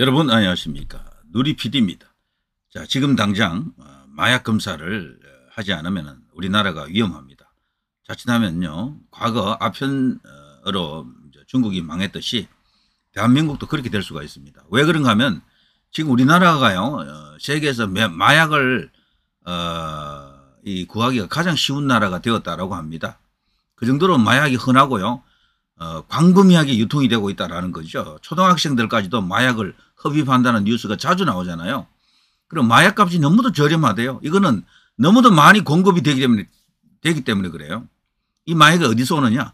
여러분 안녕하십니까. 누리 PD입니다. 자, 지금 당장 마약 검사를 하지 않으면 우리나라가 위험합니다. 자칫하면요, 과거 아편으로 중국이 망했듯이 대한민국도 그렇게 될 수가 있습니다. 왜 그런가 하면 지금 우리나라가요, 세계에서 마약을 구하기가 가장 쉬운 나라가 되었다라고 합니다. 그 정도로 마약이 흔하고요, 광범위하게 유통이 되고 있다라는 거죠. 초등학생들까지도 마약을 흡입한다는 뉴스가 자주 나오잖아요. 그럼 마약값이 너무도 저렴하대요. 이거는 너무도 많이 공급이 되기 때문에 그래요. 이 마약이 어디서 오느냐?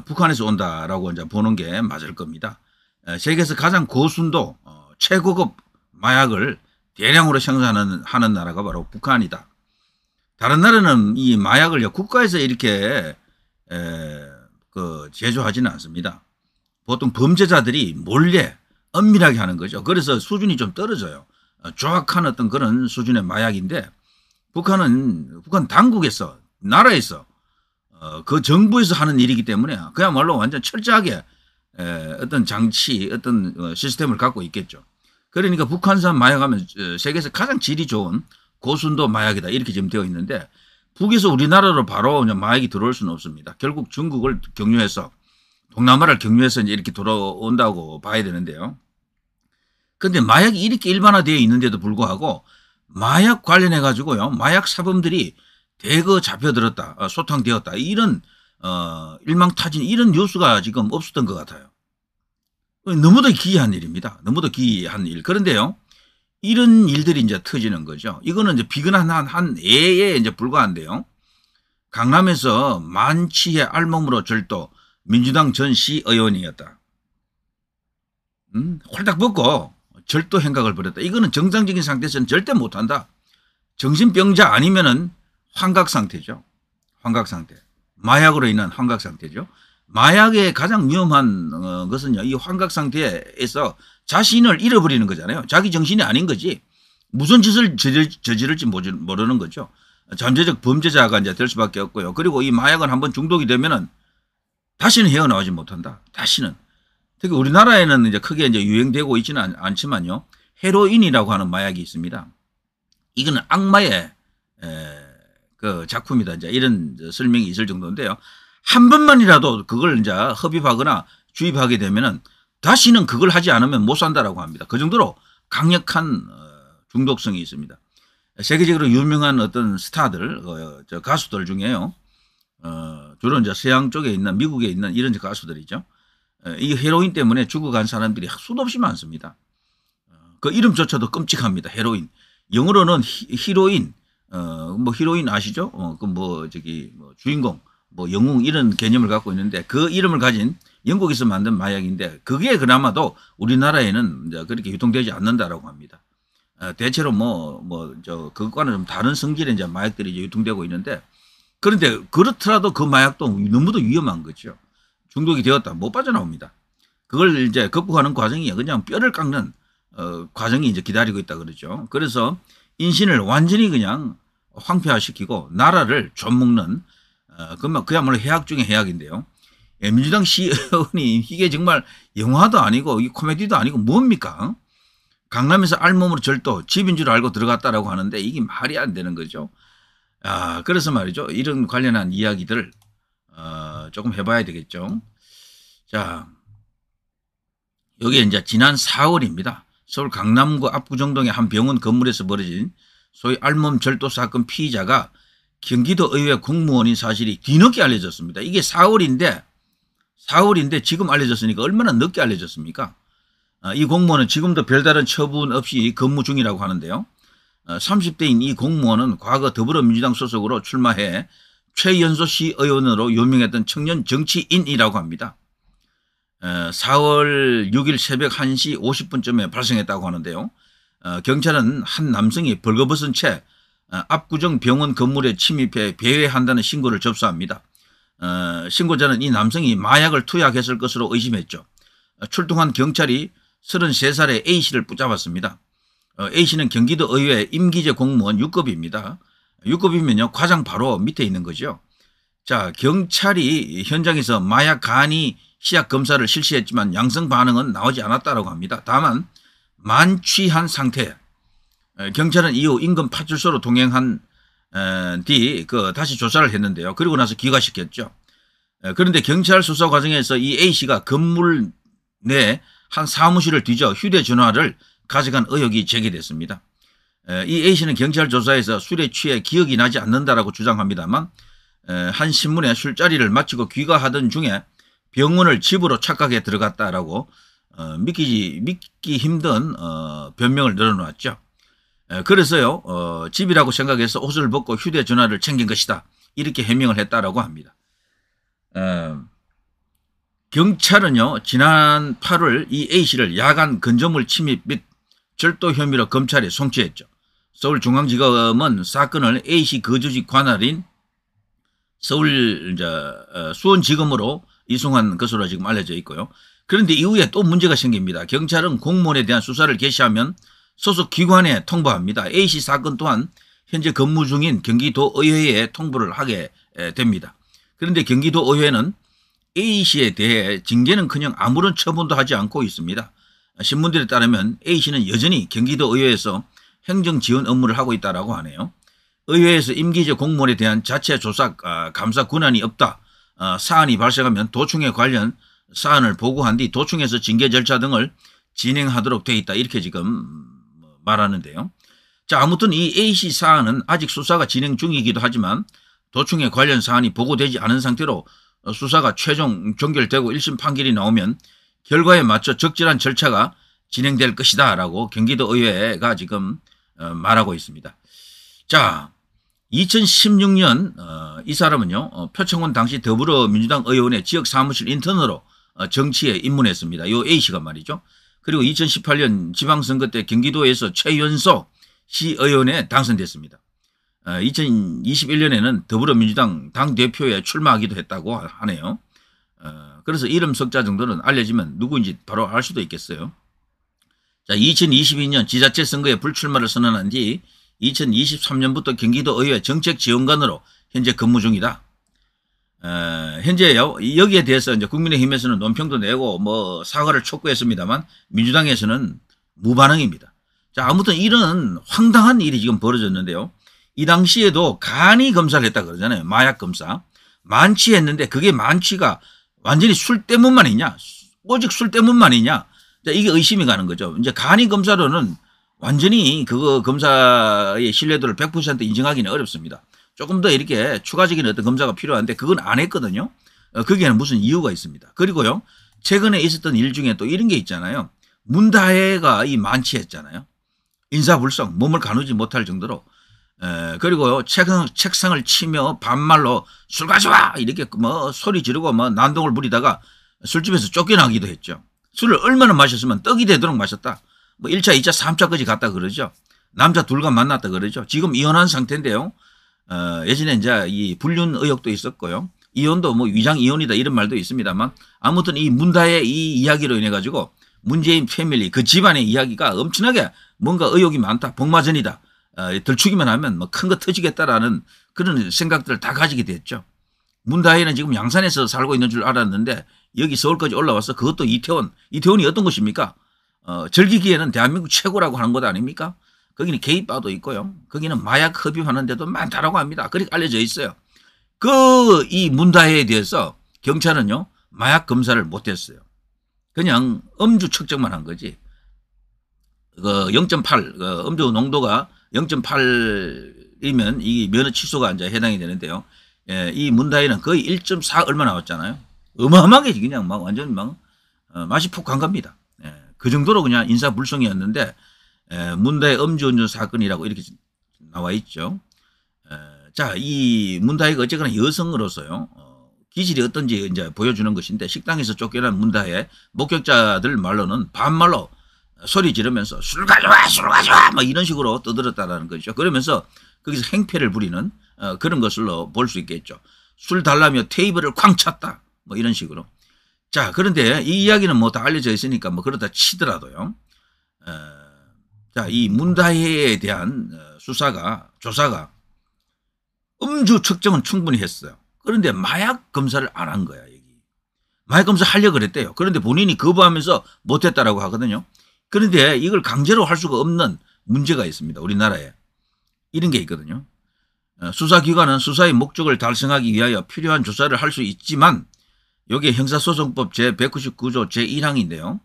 북한에서 온다라고 이제 보는 게 맞을 겁니다. 세계에서 가장 고순도 최고급 마약을 대량으로 생산하는 나라가 바로 북한이다. 다른 나라는 이 마약을 국가에서 이렇게 제조하지는 않습니다. 보통 범죄자들이 몰래 엄밀하게 하는 거죠. 그래서 수준이 좀 떨어져요. 조악한 어떤 그런 수준의 마약인데 북한 당국에서, 나라에서, 그 정부에서 하는 일이기 때문에 그야말로 완전 철저하게 어떤 장치, 어떤 시스템을 갖고 있겠죠. 그러니까 북한산 마약하면 세계에서 가장 질이 좋은 고순도 마약이다, 이렇게 지금 되어 있는데 북에서 우리나라로 바로 마약이 들어올 수는 없습니다. 결국 중국을 경유해서, 동남아를 경유해서 이제 이렇게 들어온다고 봐야 되는데요. 그런데 마약이 이렇게 일반화되어 있는데도 불구하고 마약 관련해 가지고요, 마약 사범들이 대거 잡혀들었다, 소탕되었다, 이런 일망타진, 이런 뉴스가 지금 없었던 것 같아요. 너무도 기이한 일입니다. 너무도 기이한 일. 그런데요, 이런 일들이 이제 터지는 거죠. 이거는 이제 비근한 한 애에 이제 불과한데요. 강남에서 만취해 알몸으로 절도, 민주당 전 시의원이었다. 홀딱 벗고 절도 행각을 벌였다. 이거는 정상적인 상태에서는 절대 못한다. 정신병자 아니면은 환각 상태죠. 환각 상태. 마약으로 인한 환각 상태죠. 마약의 가장 위험한 것은요, 이 환각 상태에서 자신을 잃어버리는 거잖아요. 자기 정신이 아닌 거지. 무슨 짓을 저지를지 모르는 거죠. 잠재적 범죄자가 이제 될 수밖에 없고요. 그리고 이 마약은 한번 중독이 되면은 다시는 헤어나오지 못한다. 다시는. 특히 우리나라에는 이제 크게 이제 유행되고 있지는 않지만요, 헤로인이라고 하는 마약이 있습니다. 이거는 악마의 그 작품이다, 이제 이런 설명이 있을 정도인데요. 한 번만이라도 그걸 이제 흡입하거나 주입하게 되면은 다시는 그걸 하지 않으면 못 산다라고 합니다. 그 정도로 강력한 중독성이 있습니다. 세계적으로 유명한 어떤 스타들, 가수들 중에요, 주로 이제 서양 쪽에 있는, 미국에 있는 이런 가수들이죠. 이 헤로인 때문에 죽어간 사람들이 수도 없이 많습니다. 그 이름조차도 끔찍합니다. 헤로인. 영어로는 히로인, 히로인 아시죠? 주인공, 영웅, 이런 개념을 갖고 있는데 그 이름을 가진 영국에서 만든 마약인데 그게 그나마도 우리나라에는 이제 그렇게 유통되지 않는다라고 합니다. 대체로 그것과는 좀 다른 성질의 이제 마약들이 이제 유통되고 있는데, 그런데 그렇더라도 그 마약도 너무도 위험한 거죠. 중독이 되었다, 못 빠져나옵니다. 그걸 이제 극복하는 과정이 그냥 뼈를 깎는 과정이 이제 기다리고 있다 그러죠. 그래서 인신을 완전히 그냥 황폐화시키고 나라를 좀먹는, 그야말로 해악 중에 해악인데요. 민주당 시의원이 이게 정말 영화도 아니고 이 코미디도 아니고 뭡니까? 강남에서 알몸으로 절도, 집인 줄 알고 들어갔다라고 하는데 이게 말이 안 되는 거죠. 그래서 말이죠, 이런 관련한 이야기들 조금 해봐야 되겠죠. 자, 여기 이제 지난 4월입니다. 서울 강남구 압구정동의 한 병원 건물에서 벌어진 소위 알몸 절도 사건 피의자가 경기도 의회 공무원인 사실이 뒤늦게 알려졌습니다. 이게 4월인데 지금 알려졌으니까 얼마나 늦게 알려졌습니까? 이 공무원은 지금도 별다른 처분 없이 근무 중이라고 하는데요. 30대인 이 공무원은 과거 더불어민주당 소속으로 출마해 최연소 시의원으로 유명했던 청년 정치인이라고 합니다. 4월 6일 새벽 1시 50분쯤에 발생했다고 하는데요. 경찰은 한 남성이 벌거벗은 채 압구정 병원 건물에 침입해 배회한다는 신고를 접수합니다. 신고자는 이 남성이 마약을 투약했을 것으로 의심했죠. 출동한 경찰이 33살의 A씨를 붙잡았습니다. A씨는 경기도 의회 임기제 공무원 6급입니다. 6급이면요, 과장 바로 밑에 있는 거죠. 자, 경찰이 현장에서 마약 간이 시약 검사를 실시했지만 양성 반응은 나오지 않았다고 합니다. 다만 만취한 상태. 경찰은 이후 인근 파출소로 동행한 뒤 다시 조사를 했는데요. 그리고 나서 기각시켰죠. 그런데 경찰 수사 과정에서 이 A씨가 건물 내 한 사무실을 뒤져 휴대전화를 가져간 의혹이 제기됐습니다. 이 A씨는 경찰 조사에서 술에 취해 기억이 나지 않는다라고 주장합니다만 한 신문에 술자리를 마치고 귀가하던 중에 병원을 집으로 착각해 들어갔다라고 믿기 힘든 변명을 늘어놓았죠. 그래서요 집이라고 생각해서 옷을 벗고 휴대전화를 챙긴 것이다 이렇게 해명을 했다라고 합니다. 경찰은요 지난 8월 이 A씨를 야간 건조물 침입 및 절도 혐의로 검찰에 송치했죠. 서울중앙지검은 사건을 A씨 거주지 관할인 서울 수원지검으로 이송한 것으로 지금 알려져 있고요. 그런데 이후에 또 문제가 생깁니다. 경찰은 공무원에 대한 수사를 개시하면 소속 기관에 통보합니다. A씨 사건 또한 현재 근무 중인 경기도의회에 통보를 하게 됩니다. 그런데 경기도의회는 A씨에 대해 징계는커녕 아무런 처분도 하지 않고 있습니다. 신문들에 따르면 A씨는 여전히 경기도의회에서 행정지원 업무를 하고 있다고 하네요. 의회에서 임기제 공무원에 대한 자체 조사 감사 권한이 없다. 사안이 발생하면 도청에 관련 사안을 보고한 뒤 도청에서 징계 절차 등을 진행하도록 돼 있다. 이렇게 지금 말하는데요. 자, 아무튼 이 A씨 사안은 아직 수사가 진행 중이기도 하지만 도청에 관련 사안이 보고되지 않은 상태로 수사가 최종 종결되고 1심 판결이 나오면 결과에 맞춰 적절한 절차가 진행될 것이다 라고 경기도의회가 지금 말하고 있습니다. 자, 2016년 이 사람은요 표창원 당시 더불어민주당 의원의 지역사무실 인턴으로 정치에 입문했습니다. 요 A씨가 말이죠. 그리고 2018년 지방선거 때 경기도에서 최연소 시의원에 당선됐습니다. 2021년에는 더불어민주당 당대표에 출마하기도 했다고 하네요. 그래서 이름 석자 정도는 알려지면 누구인지 바로 알 수도 있겠어요. 자, 2022년 지자체 선거에 불출마를 선언한 뒤 2023년부터 경기도의회 정책지원관으로 현재 근무 중이다. 현재요 여기에 대해서 이제 국민의힘에서는 논평도 내고 뭐 사과를 촉구했습니다만 민주당에서는 무반응입니다. 자, 아무튼 이런 황당한 일이 지금 벌어졌는데요. 이 당시에도 간이 검사를 했다 그러잖아요. 마약 검사. 만취했는데 그게 만취가 완전히 술 때문만이냐, 오직 술 때문만이냐. 자, 이게 의심이 가는 거죠. 이제 간이 검사로는 완전히 그거 검사의 신뢰도를 100% 인정하기는 어렵습니다. 조금 더 이렇게 추가적인 어떤 검사가 필요한데 그건 안 했거든요. 거기에는 무슨 이유가 있습니다. 그리고요, 최근에 있었던 일 중에 또 이런 게 있잖아요. 문다혜가 이 만취했잖아요. 인사불성, 몸을 가누지 못할 정도로. 그리고요, 책상을 치며 반말로 술 가져와! 이렇게 뭐 소리 지르고 뭐 난동을 부리다가 술집에서 쫓겨나기도 했죠. 술을 얼마나 마셨으면 떡이 되도록 마셨다. 뭐 1차, 2차, 3차까지 갔다 그러죠. 남자 둘과 만났다 그러죠. 지금 이혼한 상태인데요. 예전에 이제 이 불륜 의혹도 있었고요. 이혼도 뭐 위장 이혼이다 이런 말도 있습니다만 아무튼 이 문다의 이 이야기로 인해 가지고 문재인 패밀리 그 집안의 이야기가 엄청나게 뭔가 의혹이 많다. 복마전이다. 들추기만 하면 뭐 큰 거 터지겠다라는 그런 생각들을 다 가지게 됐죠. 문다혜는 지금 양산에서 살고 있는 줄 알았는데 여기 서울까지 올라와서 그것도 이태원이 어떤 곳입니까? 즐기기에는 대한민국 최고라고 하는 것 아닙니까? 거기는 게이바도 있고요. 거기는 마약 흡입하는 데도 많다라고 합니다. 그렇게 알려져 있어요. 이 문다혜에 대해서 경찰은요 마약 검사를 못했어요. 그냥 음주 측정만 한 거지. 0.8 음주 농도가 0.8이면 이 면허 취소가 이제 해당이 되는데요. 이 문다혜는 거의 1.4 얼마 나왔잖아요. 어마어마하게 그냥 막 완전 막 맛이 폭 간 겁니다. 그 정도로 그냥 인사불성이었는데 문다혜 음주운전 사건이라고 이렇게 나와 있죠. 자, 이 문다혜가 어쨌거나 여성으로서요. 기질이 어떤지 이제 보여주는 것인데 식당에서 쫓겨난 문다혜 목격자들 말로는 반말로 소리 지르면서 술 가져와 술 가져와 막 이런 식으로 떠들었다라는 거죠. 그러면서 거기서 행패를 부리는 그런 것으로 볼 수 있겠죠. 술 달라며 테이블을 쾅 찼다 뭐 이런 식으로. 자, 그런데 이 이야기는 뭐 다 알려져 있으니까 뭐 그러다 치더라도요. 자, 이 문다혜에 대한 조사가 음주 측정은 충분히 했어요. 그런데 마약 검사를 안 한 거야, 여기. 마약 검사 하려고 그랬대요. 그런데 본인이 거부하면서 못했다라고 하거든요. 그런데 이걸 강제로 할 수가 없는 문제가 있습니다. 우리나라에. 이런 게 있거든요. 수사기관은 수사의 목적을 달성하기 위하여 필요한 조사를 할 수 있지만 여기에 형사소송법 제199조 제1항인데요.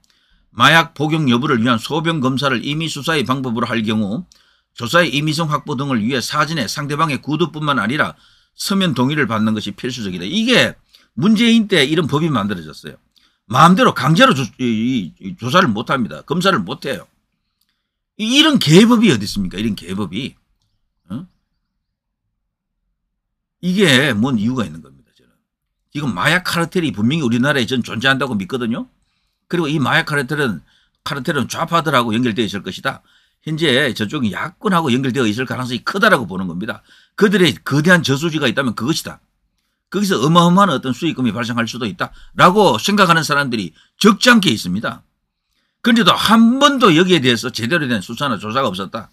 마약 복용 여부를 위한 소변 검사를 임의 수사의 방법으로 할 경우 조사의 임의성 확보 등을 위해 사전에 상대방의 구두뿐만 아니라 서면 동의를 받는 것이 필수적이다. 이게 문재인 때 이런 법이 만들어졌어요. 마음대로 강제로 조사를 못합니다. 검사를 못해요. 이런 개법이 어디 있습니까? 이런 개법이. 이게 뭔 이유가 있는 겁니다. 저는. 지금 마약 카르텔이 분명히 우리나라에 전 존재한다고 믿거든요. 그리고 이 마약 카르텔은 좌파들하고 연결되어 있을 것이다. 현재 저쪽이 야권하고 연결되어 있을 가능성이 크다라고 보는 겁니다. 그들의 거대한 저수지가 있다면 그것이다. 거기서 어마어마한 어떤 수익금이 발생할 수도 있다라고 생각하는 사람들이 적지 않게 있습니다. 그런데도 한 번도 여기에 대해서 제대로 된 수사나 조사가 없었다.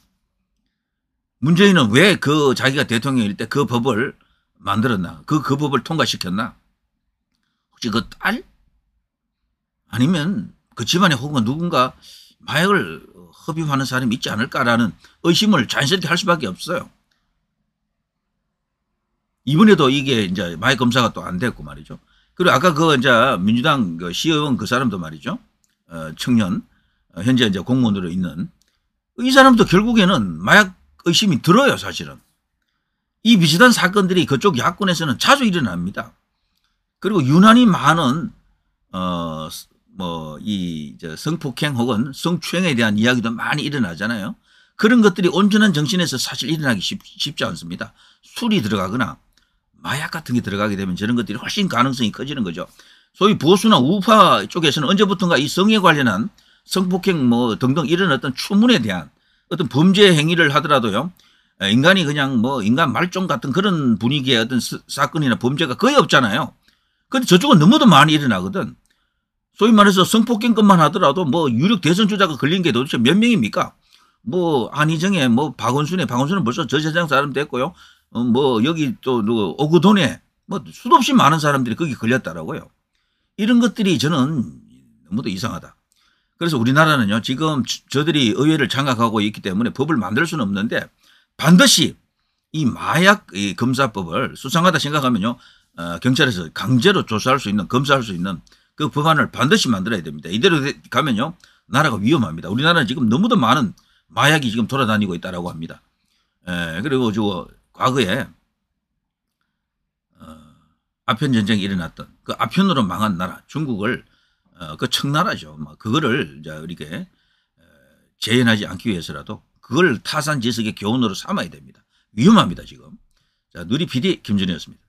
문재인은 왜 그 자기가 대통령일 때 그 법을 만들었나? 그 법을 통과시켰나? 혹시 그 딸? 아니면 그 집안에 혹은 누군가 마약을 흡입하는 사람이 있지 않을까라는 의심을 자연스럽게 할 수밖에 없어요. 이번에도 이게 이제 마약 검사가 또 안 됐고 말이죠. 그리고 아까 그 이제 민주당 그 시의원 그 사람도 말이죠. 청년, 현재 이제 공무원으로 있는 이 사람도 결국에는 마약 의심이 들어요, 사실은. 이 비슷한 사건들이 그쪽 야권에서는 자주 일어납니다. 그리고 유난히 많은 이 성폭행 혹은 성추행에 대한 이야기도 많이 일어나잖아요. 그런 것들이 온전한 정신에서 사실 일어나기 쉽지 않습니다. 술이 들어가거나 마약 같은 게 들어가게 되면 저런 것들이 훨씬 가능성이 커지는 거죠. 소위 보수나 우파 쪽에서는 언제부턴가 이 성에 관련한 성폭행 등등 이런 어떤 추문에 대한 어떤 범죄 행위를 하더라도요. 인간이 그냥 인간 말종 같은 그런 분위기의 어떤 사건이나 범죄가 거의 없잖아요. 근데 저쪽은 너무도 많이 일어나거든. 소위 말해서 성폭행것만 하더라도 유력 대선 주자가 걸린 게 도대체 몇 명입니까? 안희정에 박원순은 벌써 저 세상 사람 됐고요. 여기 또 오구돈에 수도 없이 많은 사람들이 거기 걸렸다라고요. 이런 것들이 저는 너무도 이상하다. 그래서 우리나라는요, 지금 저들이 의회를 장악하고 있기 때문에 법을 만들 수는 없는데 반드시 이 마약 검사법을 수상하다 생각하면요, 경찰에서 강제로 조사할 수 있는, 검사할 수 있는 그 법안을 반드시 만들어야 됩니다. 이대로 가면요, 나라가 위험합니다. 우리나라는 지금 너무도 많은 마약이 지금 돌아다니고 있다라고 합니다. 그리고 과거에 아편 전쟁이 일어났던 그 아편으로 망한 나라 중국을 그 청나라죠. 그거를 이제 이렇게 재현하지 않기 위해서라도 그걸 타산 지석의 교훈으로 삼아야 됩니다. 위험합니다, 지금. 자, 누리 PD 김준이었습니다.